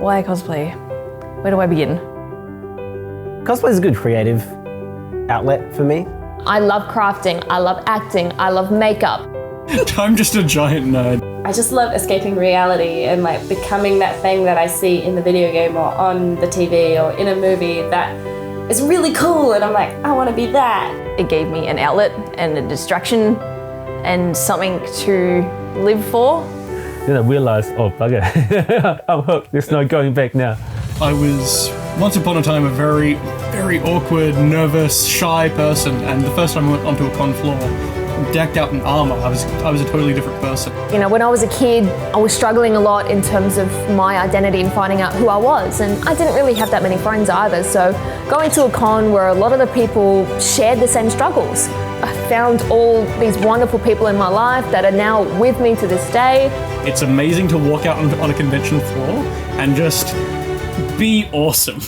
Why cosplay? Where do I begin? Cosplay is a good creative outlet for me. I love crafting, I love acting, I love makeup. I'm just a giant nerd. I just love escaping reality and like becoming that thing that I see in the video game or on the TV or in a movie that is really cool, and I'm like, I want to be that. It gave me an outlet and a distraction and something to live for. Then I realised, oh bugger, I'm hooked, there's no going back now. I was once upon a time a very, very awkward, nervous, shy person, and the first time I went onto a con floor, decked out in armor, I was a totally different person. You know, when I was a kid, I was struggling a lot in terms of my identity and finding out who I was, and I didn't really have that many friends either, so going to a con where a lot of the people shared the same struggles. I found all these wonderful people in my life that are now with me to this day. It's amazing to walk out on a convention floor and just be awesome.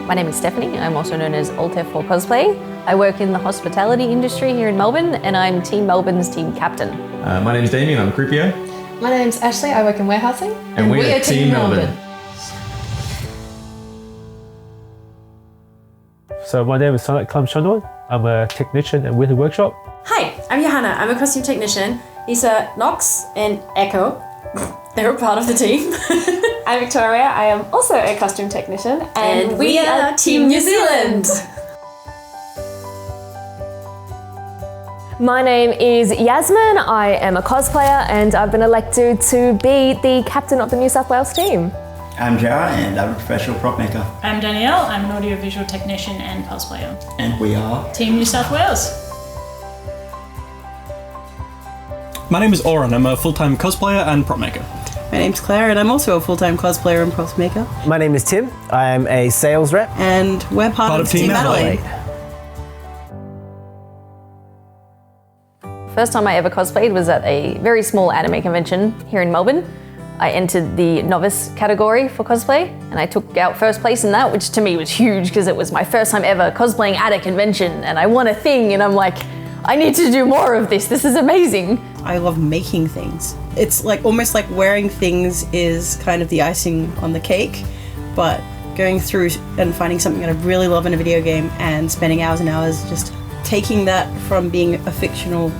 My name is Stephanie. I'm also known as Altef for Cosplay. I work in the hospitality industry here in Melbourne, and I'm Team Melbourne's team captain. My name's Damien, I'm a croupier. My name's Ashley, I work in warehousing. And we are Team Melbourne. So my name is Sanat Kalamchandran. I'm a technician at Winter Workshop. Hi, I'm Johanna. I'm a costume technician. Lisa, Nox, and Echo. They're a part of the team. I'm Victoria, I am also a costume technician. And we are Team New Zealand. My name is Yasmin, I am a cosplayer and I've been elected to be the captain of the New South Wales team. I'm Jara and I'm a professional prop maker. I'm Danielle, I'm an audiovisual technician and cosplayer. And we are Team New South Wales. My name is Oren, I'm a full-time cosplayer and prop maker. My name's Claire and I'm also a full-time cosplayer and prop maker. My name is Tim, I am a sales rep. And we're part of Team Adelaide. First time I ever cosplayed was at a very small anime convention here in Melbourne. I entered the novice category for cosplay and I took out first place in that, which to me was huge because it was my first time ever cosplaying at a convention and I won a thing and I'm like, I need to do more of this. This is amazing. I love making things. It's like almost like wearing things is kind of the icing on the cake, but going through and finding something that I really love in a video game and spending hours and hours just taking that from being a fictional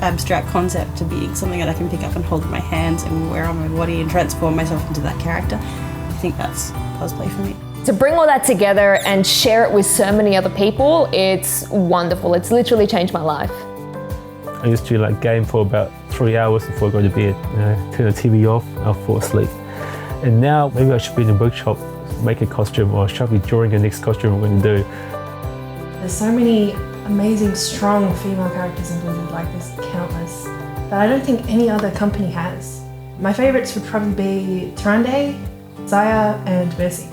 abstract concept to being something that I can pick up and hold in my hands and wear on my body and transform myself into that character. I think that's cosplay for me. To bring all that together and share it with so many other people, it's wonderful. It's literally changed my life. I used to game for about 3 hours before I go to bed. Turn the TV off, I'll fall asleep. And now maybe I should be in the workshop, make a costume, or I should be drawing the next costume I'm going to do. There's so many amazing, strong female characters in Blizzard, like there's countless, that I don't think any other company has. My favourites would probably be Tyrande, Zaya, and Mercy.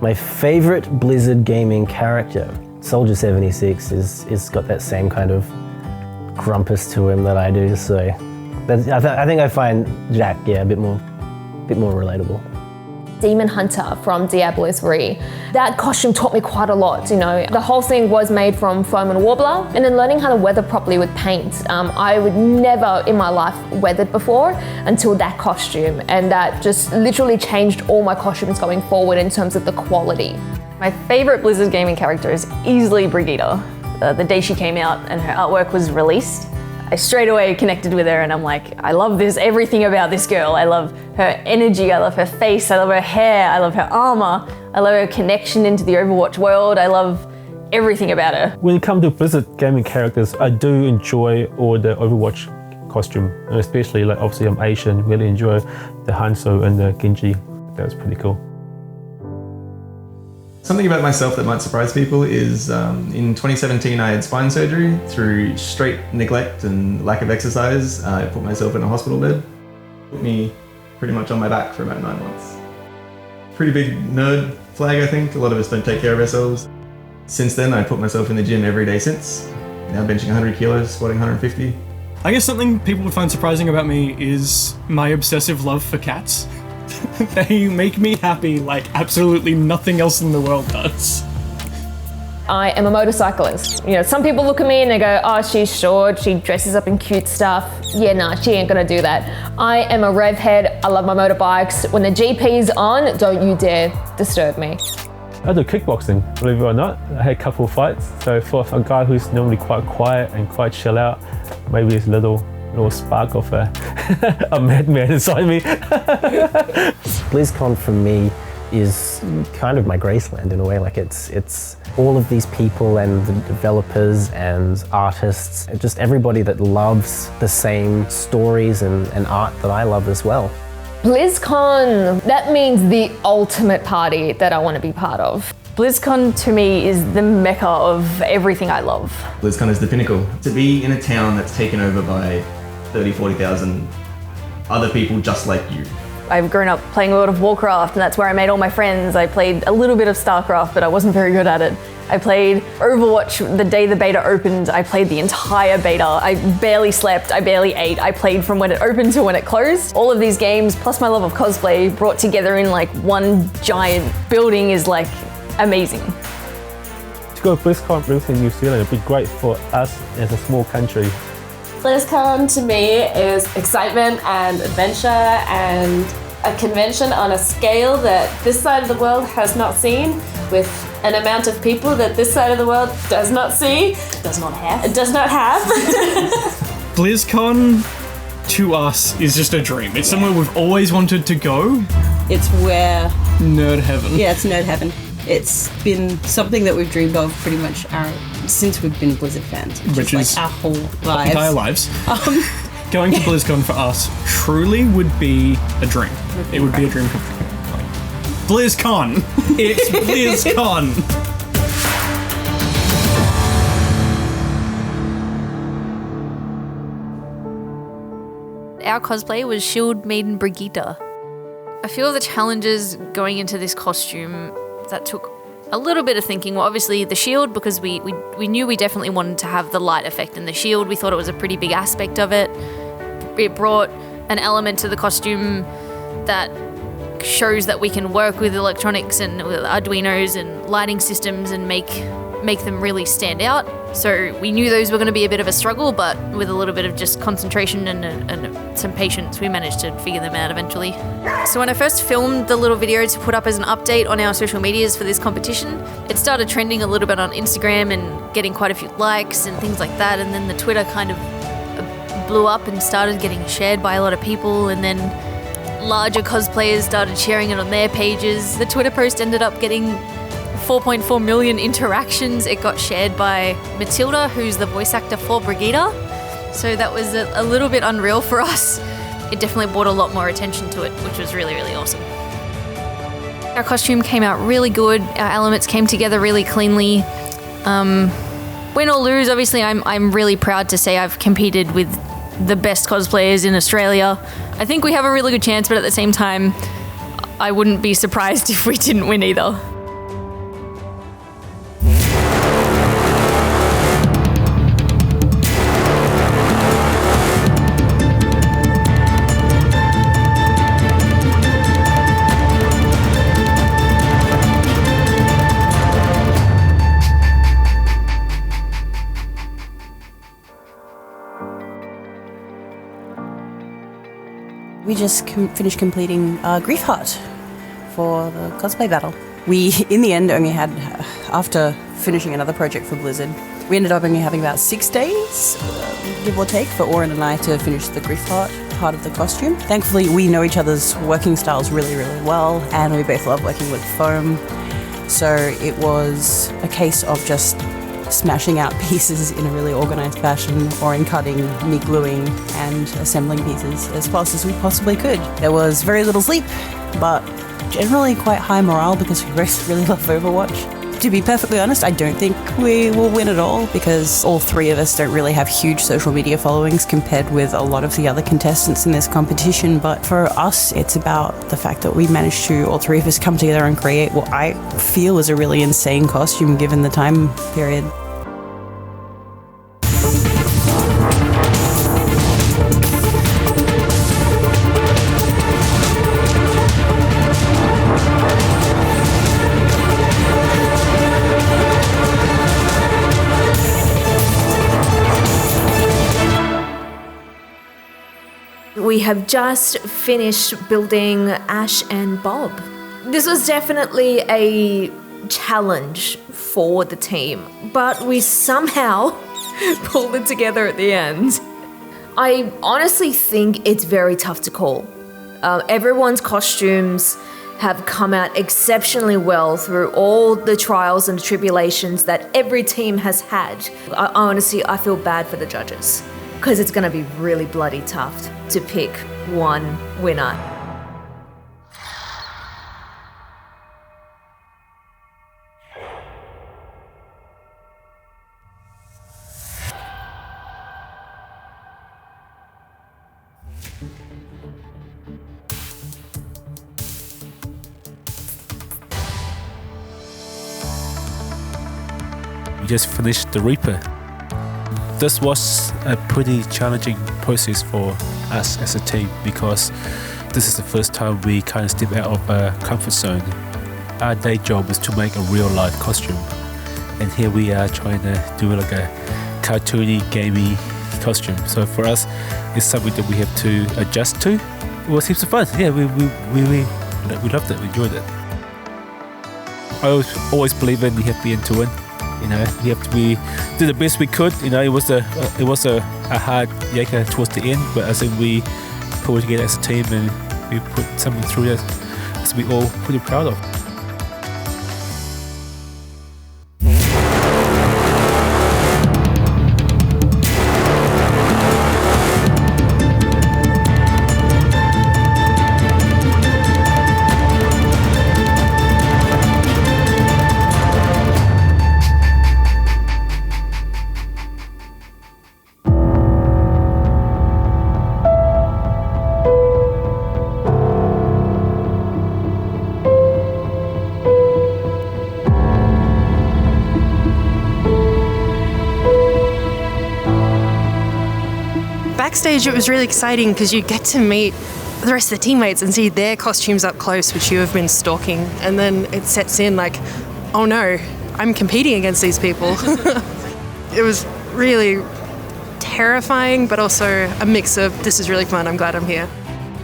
My favourite Blizzard gaming character, Soldier 76, is got that same kind of grumpus to him that I do, so I think I find Jack, a bit more relatable. Demon Hunter from Diablo 3. That costume taught me quite a lot, The whole thing was made from foam and warbler, and then learning how to weather properly with paint. I would never in my life weathered before until that costume, and that just literally changed all my costumes going forward in terms of the quality. My favorite Blizzard gaming character is easily Brigitte. The day she came out and her artwork was released, I straight away connected with her and I'm like, I love everything about this girl. I love her energy, I love her face, I love her hair, I love her armor, I love her connection into the Overwatch world, I love everything about her. When it comes to Blizzard gaming characters, I do enjoy all the Overwatch costume, and especially obviously I'm Asian, really enjoy the Hanzo and the Genji. That was pretty cool. Something about myself that might surprise people is in 2017 I had spine surgery through straight neglect and lack of exercise. I put myself in a hospital bed. Put me pretty much on my back for about 9 months. Pretty big nerd flag, I think. A lot of us don't take care of ourselves. Since then I put myself in the gym every day since. now benching 100 kilos, squatting 150. I guess something people would find surprising about me is my obsessive love for cats. They make me happy like absolutely nothing else in the world does. I am a motorcyclist. You know, some people look at me and they go, oh, she's short, she dresses up in cute stuff. Yeah, nah, she ain't gonna do that. I am a rev head, I love my motorbikes. When the GP's on, don't you dare disturb me. I do kickboxing, believe it or not. I had a couple of fights. So for a guy who's normally quite quiet and quite chill out, maybe it's a little spark of a madman inside me. BlizzCon for me is kind of my Graceland in a way. Like it's all of these people and the developers and artists, and just everybody that loves the same stories and art that I love as well. BlizzCon, that means the ultimate party that I want to be part of. BlizzCon to me is the mecca of everything I love. BlizzCon is the pinnacle. To be in a town that's taken over by 30, 40,000 other people just like you. I've grown up playing World of Warcraft, and that's where I made all my friends. I played a little bit of StarCraft, but I wasn't very good at it. I played Overwatch the day the beta opened. I played the entire beta. I barely slept, I barely ate. I played from when it opened to when it closed. All of these games, plus my love of cosplay, brought together in like one giant building is like amazing. To go to BlizzCon in New Zealand would be great for us as a small country. BlizzCon to me is excitement and adventure and a convention on a scale that this side of the world has not seen, with an amount of people that this side of the world does not see. Does not have. It does not have. BlizzCon to us is just a dream. It's somewhere we've always wanted to go. It's where... Nerd heaven. Yeah, it's nerd heaven. It's been something that we've dreamed of pretty much since we've been Blizzard fans, which is like our whole lives. Entire lives. Going to BlizzCon for us truly would be a dream. It would be a dream come true. BlizzCon! It's BlizzCon! Our cosplay was Shield Maiden Brigitte. I feel the challenges going into this costume that took a little bit of thinking. Well, obviously the shield, because we knew we definitely wanted to have the light effect in the shield. We thought it was a pretty big aspect of it. It brought an element to the costume that shows that we can work with electronics and with Arduinos and lighting systems and make them really stand out. So we knew those were going to be a bit of a struggle, but with a little bit of just concentration and some patience, we managed to figure them out eventually. So when I first filmed the little video to put up as an update on our social medias for this competition, it started trending a little bit on Instagram and getting quite a few likes and things like that. And then the Twitter kind of blew up and started getting shared by a lot of people, and then larger cosplayers started sharing it on their pages. The Twitter post ended up getting 4.4 million interactions. It got shared by Matilda, who's the voice actor for Brigitte. So that was a little bit unreal for us. It definitely brought a lot more attention to it, which was really, really awesome. Our costume came out really good. Our elements came together really cleanly. Win or lose, obviously I'm really proud to say I've competed with the best cosplayers in Australia. I think we have a really good chance, but at the same time, I wouldn't be surprised if we didn't win either. We just finished completing Grief Heart for the cosplay battle. We, in the end, only had, after finishing another project for Blizzard, we ended up only having about 6 days, give or take, for Oren and I to finish the Grief Heart part of the costume. Thankfully, we know each other's working styles really, really well, and we both love working with foam. So it was a case of just smashing out pieces in a really organised fashion, Oren cutting, me gluing and assembling pieces as fast as we possibly could. There was very little sleep, but generally quite high morale because we both really love Overwatch. To be perfectly honest, I don't think we will win at all because all three of us don't really have huge social media followings compared with a lot of the other contestants in this competition, but for us it's about the fact that we managed to, all three of us, come together and create what I feel is a really insane costume given the time period. We have just finished building Ash and Bob. This was definitely a challenge for the team, but we somehow pulled it together at the end. I honestly think it's very tough to call. Everyone's costumes have come out exceptionally well through all the trials and tribulations that every team has had. Honestly, I feel bad for the judges because it's going to be really bloody tough to pick one winner. We just finished the Reaper. This was a pretty challenging process for us as a team because this is the first time we kind of step out of our comfort zone. Our day job is to make a real life costume, and here we are trying to do like a cartoony, gamey costume. So for us, it's something that we have to adjust to. It was heaps of fun. Yeah, we loved it. We enjoyed it. I always believe in you have to be in to win. You know, we did the best we could. You know, it was a hard yakka towards the end, but I think we pulled it together as a team and we put something through that we all pretty proud of. Backstage, it was really exciting because you get to meet the rest of the teammates and see their costumes up close, which you have been stalking. And then it sets in like, oh no, I'm competing against these people. It was really terrifying, but also a mix of this is really fun, I'm glad I'm here.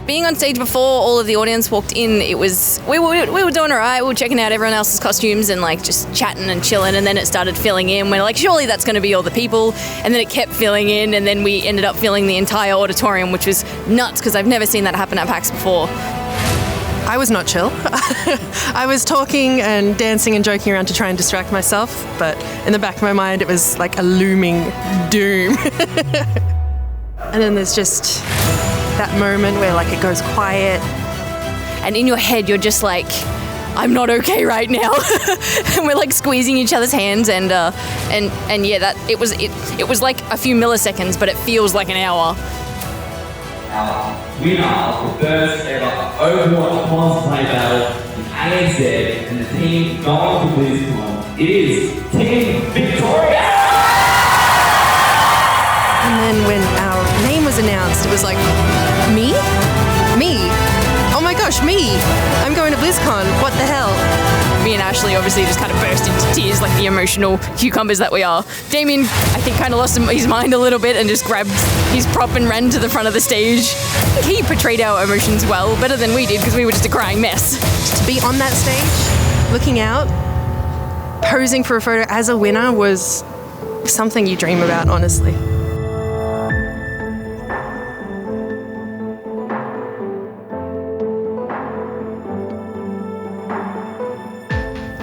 Being on stage before all of the audience walked in, it was we were doing all right. We were checking out everyone else's costumes and like just chatting and chilling, and then it started filling in. We're like, surely that's going to be all the people, and then it kept filling in, and then we ended up filling the entire auditorium, which was nuts because I've never seen that happen at PAX before. I was not chill. I was talking and dancing and joking around to try and distract myself, but in the back of my mind it was like a looming doom. And then there's just that moment where like it goes quiet. And in your head you're just like, I'm not okay right now. And we're like squeezing each other's hands and yeah, that it was like a few milliseconds, but it feels like an hour. Our winner of the first ever Overwatch cosplay battle in ANZ and the team going to BlizzCon. It is Team Victoria! And then when our name was announced, it was like, me? Me? Oh my gosh, me! I'm going to BlizzCon, what the hell? Me and Ashley obviously just kind of burst into tears like the emotional cucumbers that we are. Damien, I think, kind of lost his mind a little bit and just grabbed his prop and ran to the front of the stage. I think he portrayed our emotions well, better than we did, because we were just a crying mess. To be on that stage, looking out, posing for a photo as a winner was something you dream about, honestly.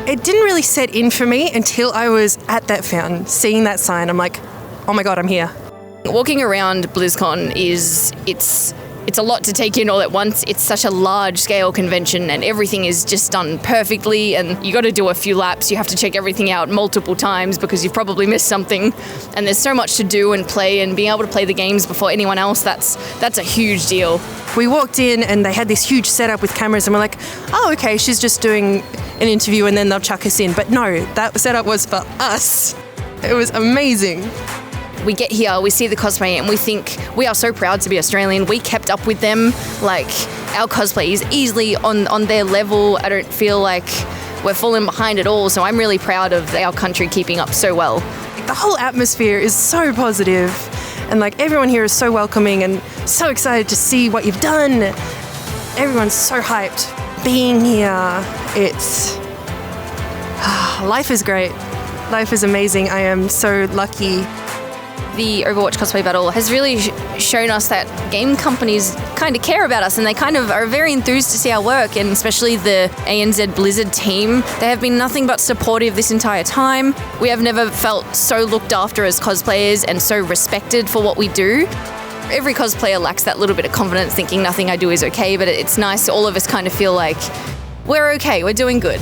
It didn't really set in for me until I was at that fountain, seeing that sign. I'm like, oh my God, I'm here. Walking around BlizzCon it's a lot to take in all at once. It's such a large scale convention and everything is just done perfectly, and you got to do a few laps. You have to check everything out multiple times because you've probably missed something, and there's so much to do and play, and being able to play the games before anyone else, that's a huge deal. We walked in and they had this huge setup with cameras, and we're like, oh, okay, she's just doing an interview and then they'll chuck us in. But no, that setup was for us. It was amazing. We get here, we see the cosplay, and we think we are so proud to be Australian. We kept up with them. Like, our cosplay is easily on their level. I don't feel like we're falling behind at all. So I'm really proud of our country keeping up so well. The whole atmosphere is so positive. And like everyone here is so welcoming and so excited to see what you've done. Everyone's so hyped. Being here, it's... life is great. Life is amazing. I am so lucky. The Overwatch cosplay battle has really shown us that game companies kind of care about us and they kind of are very enthused to see our work, and especially the ANZ Blizzard team. They have been nothing but supportive this entire time. We have never felt so looked after as cosplayers and so respected for what we do. Every cosplayer lacks that little bit of confidence, thinking nothing I do is okay, but it's nice all of us kind of feel like we're okay, we're doing good.